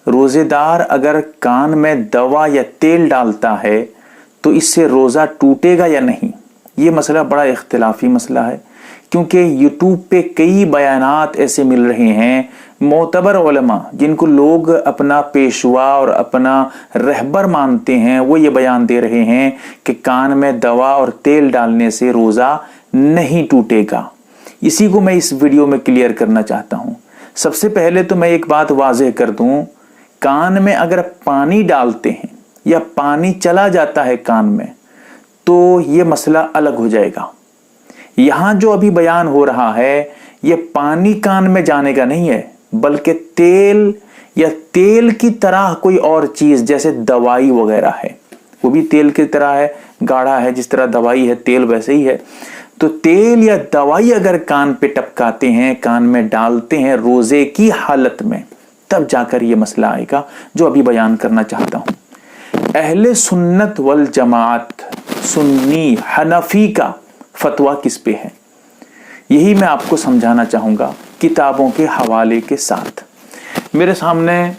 रोज़ेदार अगर कान में दवा या तेल डालता है तो इससे रोज़ा टूटेगा या नहीं, ये मसला बड़ा इख्तिलाफी मसला है, क्योंकि यूट्यूब पे कई बयानात ऐसे मिल रहे हैं मोतबर उलमा जिनको लोग अपना पेशवा और अपना रहबर मानते हैं, वो ये बयान दे रहे हैं कि कान में दवा और तेल डालने से रोज़ा नहीं टूटेगा। इसी को मैं इस वीडियो में क्लियर करना चाहता हूँ। सबसे पहले तो मैं एक बात वाज़ेह कर दूँ, कान में अगर पानी डालते हैं या पानी चला जाता है कान में तो ये मसला अलग हो जाएगा। यहाँ जो अभी बयान हो रहा है ये पानी कान में जाने का नहीं है, बल्कि तेल या तेल की तरह कोई और चीज़ जैसे दवाई वगैरह है, वो भी तेल की तरह है, गाढ़ा है, जिस तरह दवाई है तेल वैसे ही है। तो तेल या दवाई अगर कान पे टपकाते हैं, कान में डालते हैं रोज़े की हालत में, तब जाकर ये मसला आएगा जो अभी बयान करना चाहता हूँ। अहले सुन्नत वल जमात सुन्नी हनफी का फतवा किस पे है, यही मैं आपको समझाना चाहूँगा किताबों के हवाले के साथ। मेरे सामने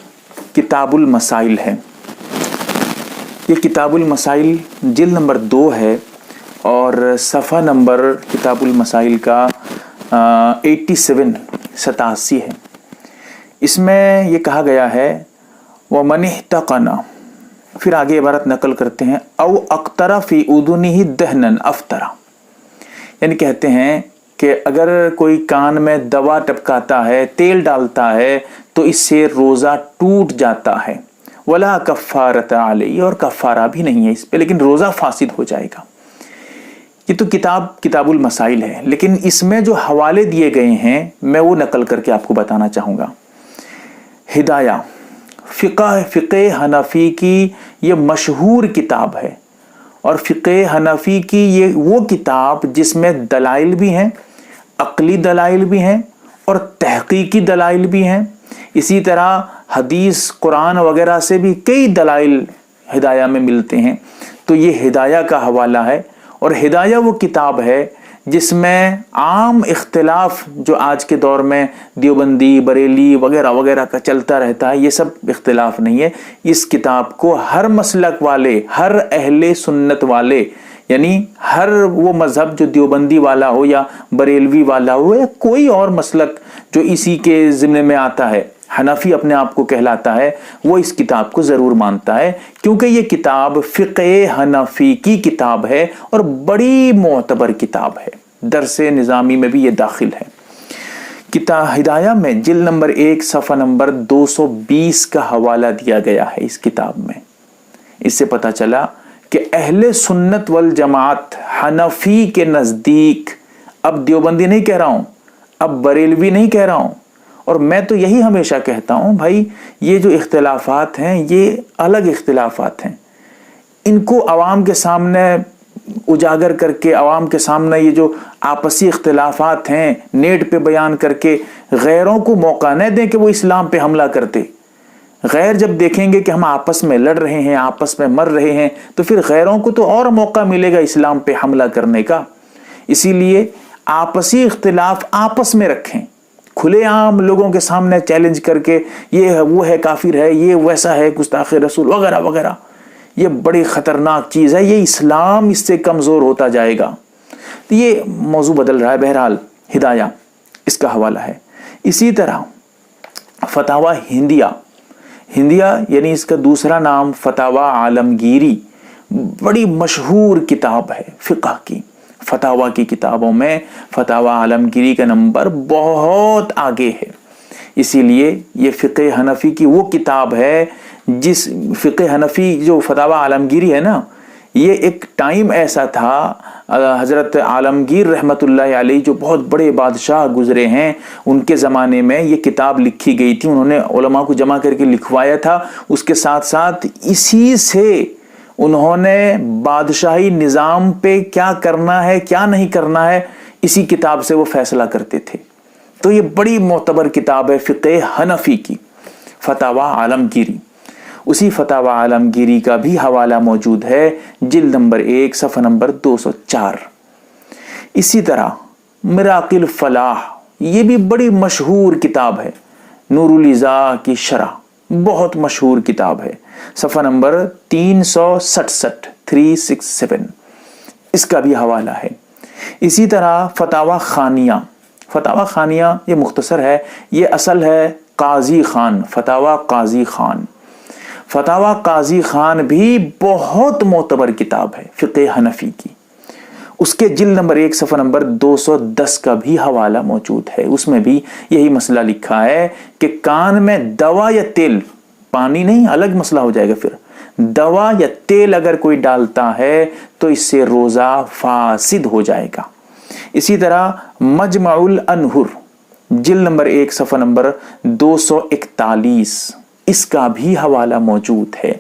किताबुल मसाइल है, ये किताबुल मसाइल जिल्द नंबर 2 है और सफ़ा नंबर किताबुल मसाइल का 87 है। इसमें ये कहा गया है व मनिहतक़ना, फिर आगे इबारत नकल करते हैं, औ अक्तरा फ़ी उदुनिही दहनन अफ्तरा, यानी कहते हैं कि अगर कोई कान में दवा टपकाता है, तेल डालता है तो इससे रोज़ा टूट जाता है। वला कफ़ारत अलैहि, और कफ़ारा भी नहीं है इस पे, लेकिन रोज़ा फासिद हो जाएगा। ये तो किताबुल मसाइल है, लेकिन इसमें जो हवाले दिए गए हैं मैं वो नकल करके आपको बताना चाहूँगा। हिदाया फ़िक़्ह हनफ़ी की ये मशहूर किताब है, और फ़िक़्ह हनफ़ी की ये वो किताब जिसमें दलाइल भी हैं, अक़ली दलाइल भी हैं और तहक़ीक़ी दलाइल भी हैं। इसी तरह हदीस कुरान वगैरह से भी कई दलाइल हिदाया में मिलते हैं। तो ये हिदाया का हवाला है, और हिदाया वो किताब है जिसमें आम इख्तिलाफ जो आज के दौर में देवबंदी बरेली वगैरह वगैरह का चलता रहता है, ये सब इख्तिलाफ नहीं है। इस किताब को हर मसलक वाले, हर अहले सुन्नत वाले, यानी हर वो मज़हब जो देवबंदी वाला हो या बरेलवी वाला हो या कोई और मसलक जो इसी के ज़िम्मे में आता है, हनफी अपने आप को कहलाता है, वो इस किताब को ज़रूर मानता है, क्योंकि ये किताब फ़िक़्ह हनफी की किताब है और बड़ी मोतबर किताब है। दरसे निज़ामी में भी ये दाखिल है। किताब हिदाया में जिल्द नंबर 1 सफ़ा नंबर 220 का हवाला दिया गया है इस किताब में। इससे पता चला कि अहले सुन्नत वल जमात हनफी के नज़दीक, अब देवबंदी नहीं कह रहा हूँ, अब बरेलवी नहीं कह रहा हूँ, और मैं तो यही हमेशा कहता हूँ भाई ये जो इख्तिलाफात हैं ये अलग इख्तिलाफात हैं, इनको आवाम के सामने उजागर करके, आवाम के सामने ये जो आपसी इख्तिलाफात हैं नेट पे बयान करके गैरों को मौका न दें कि वो इस्लाम पे हमला करते। गैर जब देखेंगे कि हम आपस में लड़ रहे हैं, आपस में मर रहे हैं, तो फिर गैरों को तो और मौका मिलेगा इस्लाम पे हमला करने का। इसीलिए आपसी इख्तिलाफ आपस में रखें, खुलेआम लोगों के सामने चैलेंज करके ये वो है काफिर है, ये वैसा है गुस्ताख रसूल वगैरह वगैरह, ये बड़ी ख़तरनाक चीज़ है, ये इस्लाम इससे कमज़ोर होता जाएगा। तो ये मौजू बदल रहा है। बहरहाल हिदाया इसका हवाला है। इसी तरह फतावा हिंदिया यानी इसका दूसरा नाम फतावा आलमगीरी, बड़ी मशहूर किताब है फ़िक़्ह की। फतावा की किताबों में फतावा आलमगीरी का नंबर बहुत आगे है। इसीलिए ये फ़िक़्ह हनफ़ी की वो किताब है जिस फ़िक़्ह हनफ़ी जो फतावा आलमगीरी है ना, ये एक टाइम ऐसा था, हज़रत आलमगीर रहमतुल्लाह अलैह जो बहुत बड़े बादशाह गुज़रे हैं, उनके ज़माने में ये किताब लिखी गई थी। उन्होंने उलमा को जमा करके लिखवाया था। उसके साथ साथ इसी से उन्होंने बादशाही निज़ाम पे क्या करना है क्या नहीं करना है, इसी किताब से वो फैसला करते थे। तो ये बड़ी मोतबर किताब है फ़िक़्ह हनफ़ी की, फतावा आलमगीरी। उसी फतावा आलमगीरी का भी हवाला मौजूद है जिल्द नंबर 1 सफ़ा नंबर 204। इसी तरह मिराकिल फलाह, ये भी बड़ी मशहूर किताब है, नूरुल इज़ा की शरह, بہت مشہور کتاب ہے، صفحہ نمبر 367 اس کا بھی حوالہ ہے۔ اسی طرح فتاوی خانیہ، فتاوی خانیہ یہ مختصر ہے، یہ اصل ہے قاضی خان، فتاوی قاضی خان۔ فتاوی قاضی خان بھی بہت معتبر کتاب ہے فقہ حنفی کی، اس کے جلد نمبر 1 صفحہ نمبر 210 کا بھی حوالہ موجود ہے۔ اس میں بھی یہی مسئلہ لکھا ہے کہ کان میں دوا یا تیل، پانی نہیں، الگ مسئلہ ہو جائے گا پھر، دوا یا تیل اگر کوئی ڈالتا ہے تو اس سے روزہ فاسد ہو جائے گا۔ اسی طرح مجمع الانہر جلد نمبر 1 صفحہ نمبر 241 اس کا بھی حوالہ موجود ہے۔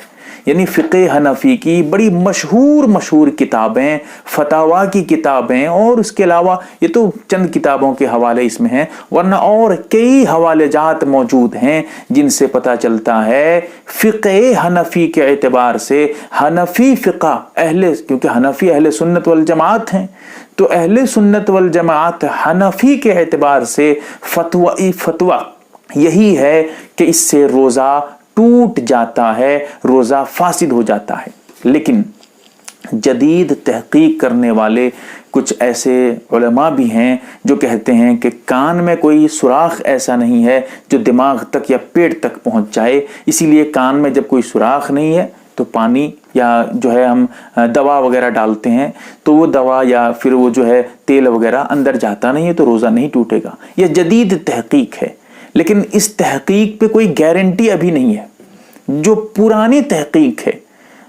یعنی فقہ حنفی کی بڑی مشہور کتابیں، فتاوی کی کتابیں، اور اس کے علاوہ یہ تو چند کتابوں کے حوالے اس میں ہیں، ورنہ اور کئی حوالے جات موجود ہیں جن سے پتہ چلتا ہے فقہ حنفی کے اعتبار سے، حنفی فقہ کیونکہ حنفی اہل سنت والجماعت ہیں، تو اہل سنت والجماعت حنفی کے اعتبار سے فتویٰ یہی ہے کہ اس سے روزہ ٹوٹ جاتا ہے، روزہ فاسد ہو جاتا ہے۔ لیکن جدید تحقیق کرنے والے کچھ ایسے علماء بھی ہیں جو کہتے ہیں کہ کان میں کوئی سوراخ ایسا نہیں ہے جو دماغ تک یا پیٹ تک پہنچ جائے، اسی لیے کان میں جب کوئی سوراخ نہیں ہے تو پانی یا جو ہے ہم دوا وغیرہ ڈالتے ہیں تو وہ دوا یا پھر وہ جو ہے تیل وغیرہ اندر جاتا نہیں ہے تو روزہ نہیں ٹوٹے گا۔ یہ جدید تحقیق ہے، لیکن اس تحقیق پہ کوئی گارنٹی ابھی نہیں ہے۔ جو پرانی تحقیق ہے،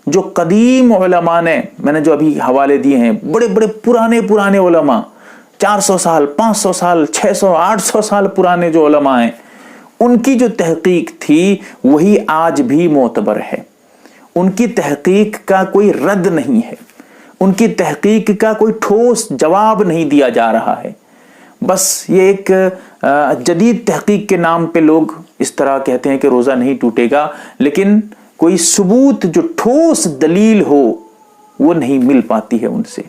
جو قدیم علماء نے، میں نے جو ابھی حوالے دیے ہیں، بڑے بڑے پرانے علماء، 400 سال 500 سال 600 800 سال پرانے جو علماء ہیں، ان کی جو تحقیق تھی وہی آج بھی معتبر ہے۔ ان کی تحقیق کا کوئی رد نہیں ہے، ان کی تحقیق کا کوئی ٹھوس جواب نہیں دیا جا رہا ہے۔ بس یہ ایک جدید تحقیق کے نام پہ لوگ اس طرح کہتے ہیں کہ روزہ نہیں ٹوٹے گا، لیکن کوئی ثبوت جو ٹھوس دلیل ہو وہ نہیں مل پاتی ہے ان سے۔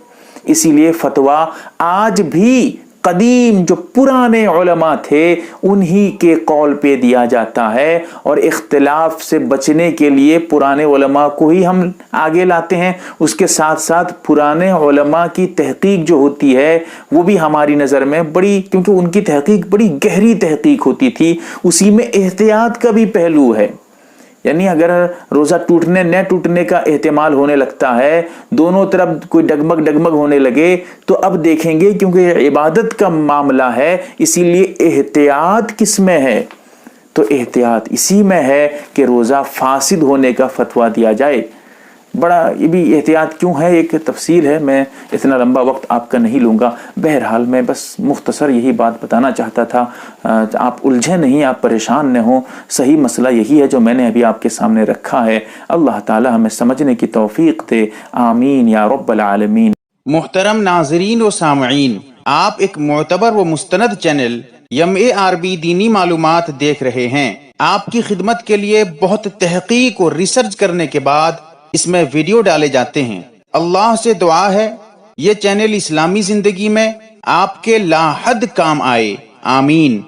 اسی لیے فتویٰ آج بھی قدیم جو پرانے علماء تھے انہی کے قول پہ دیا جاتا ہے، اور اختلاف سے بچنے کے لیے پرانے علماء کو ہی ہم آگے لاتے ہیں۔ اس کے ساتھ ساتھ پرانے علماء کی تحقیق جو ہوتی ہے وہ بھی ہماری نظر میں بڑی، کیونکہ ان کی تحقیق بڑی گہری تحقیق ہوتی تھی، اسی میں احتیاط کا بھی پہلو ہے۔ یعنی اگر روزہ ٹوٹنے نہ ٹوٹنے کا احتمال ہونے لگتا ہے، دونوں طرف کوئی ڈگمگ ہونے لگے، تو اب دیکھیں گے کیونکہ عبادت کا معاملہ ہے، اسی لیے احتیاط کس میں ہے؟ تو احتیاط اسی میں ہے کہ روزہ فاسد ہونے کا فتویٰ دیا جائے۔ بڑا یہ بھی احتیاط کیوں ہے، ایک تفصیل ہے، میں اتنا لمبا وقت آپ کا نہیں لوں گا۔ بہرحال میں بس مختصر یہی بات بتانا چاہتا تھا، آپ الجھے نہیں، آپ پریشان نہ ہوں، صحیح مسئلہ یہی ہے جو میں نے ابھی آپ کے سامنے رکھا ہے۔ اللہ تعالی ہمیں سمجھنے کی توفیق دے، آمین یا رب العالمین۔ محترم ناظرین و سامعین، آپ ایک معتبر و مستند چینل MARB دینی معلومات دیکھ رہے ہیں۔ آپ کی خدمت کے لیے بہت تحقیق اور ریسرچ کرنے کے بعد اس میں ویڈیو ڈالے جاتے ہیں۔ اللہ سے دعا ہے یہ چینل اسلامی زندگی میں آپ کے لا حد کام آئے، آمین۔